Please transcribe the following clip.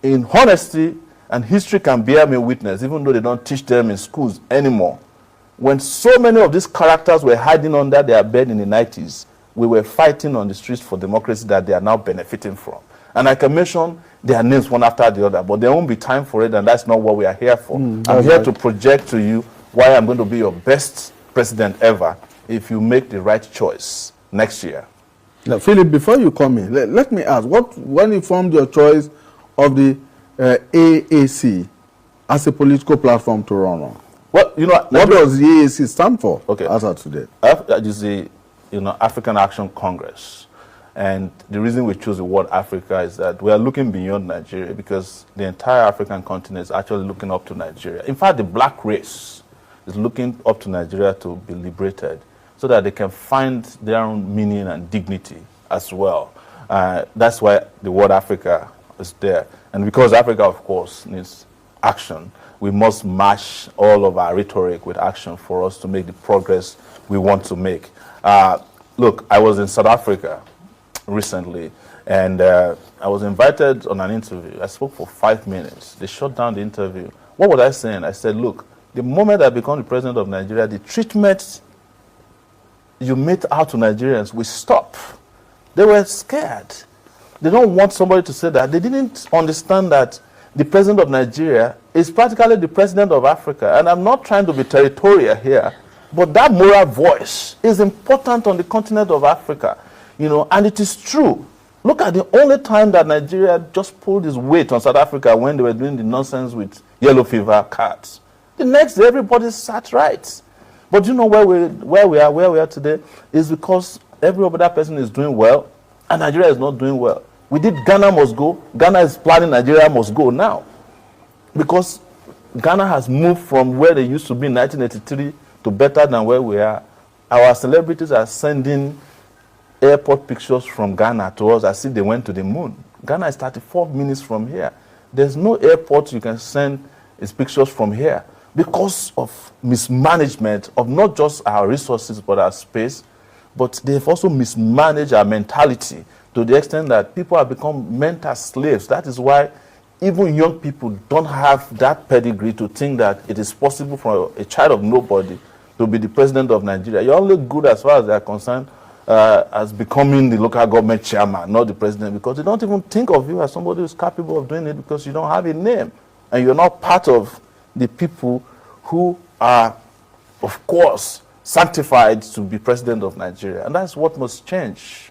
in honesty, and history can bear me witness, even though they don't teach them in schools anymore, when so many of these characters were hiding under their bed in the 90s, we were fighting on the streets for democracy that they are now benefiting from. And I can mention their names one after the other, but there won't be time for it, and that's not what we are here for. I'm here to project to you why I'm going to be your best president ever if you make the right choice next year. Now, Philip, before you come in, let me ask, when you formed your choice of the AAC as a political platform to run on? Well, you know, what does the AAC stand for? Okay, as of today, that is the African Action Congress, and the reason we choose the word Africa is that we are looking beyond Nigeria, because the entire African continent is actually looking up to Nigeria. In fact, the black race is looking up to Nigeria to be liberated, so that they can find their own meaning and dignity as well. That's why the word Africa is there. And because Africa, of course, needs action, we must match all of our rhetoric with action for us to make the progress we want to make. Look, I was in South Africa recently, and I was invited on an interview. I spoke for 5 minutes. They shut down the interview. What was I saying? I said, look, the moment I become the president of Nigeria, the treatment you made out to Nigerians will stop. They were scared. They don't want somebody to say that. They didn't understand that the president of Nigeria is practically the president of Africa. And I'm not trying to be territorial here, but that moral voice is important on the continent of Africa, and it is true. Look at the only time that Nigeria just pulled its weight on South Africa when they were doing the nonsense with yellow fever cards. The next day, everybody sat right. But you know where we are today is because every other person is doing well, and Nigeria is not doing well. We did Ghana must go. Ghana is planning Nigeria must go now, because Ghana has moved from where they used to be in 1983 to better than where we are. Our celebrities are sending airport pictures from Ghana to us as if they went to the moon. Ghana is 34 minutes from here. There's no airport you can send its pictures from here because of mismanagement of not just our resources but our space, but they've also mismanaged our mentality to the extent that people have become mental slaves. That is why even young people don't have that pedigree to think that it is possible for a child of nobody to be the president of Nigeria. You're only good as far as they are concerned as becoming the local government chairman, not the president, because they don't even think of you as somebody who's capable of doing it because you don't have a name and you're not part of the people who are, of course, sanctified to be president of Nigeria. And that's what must change.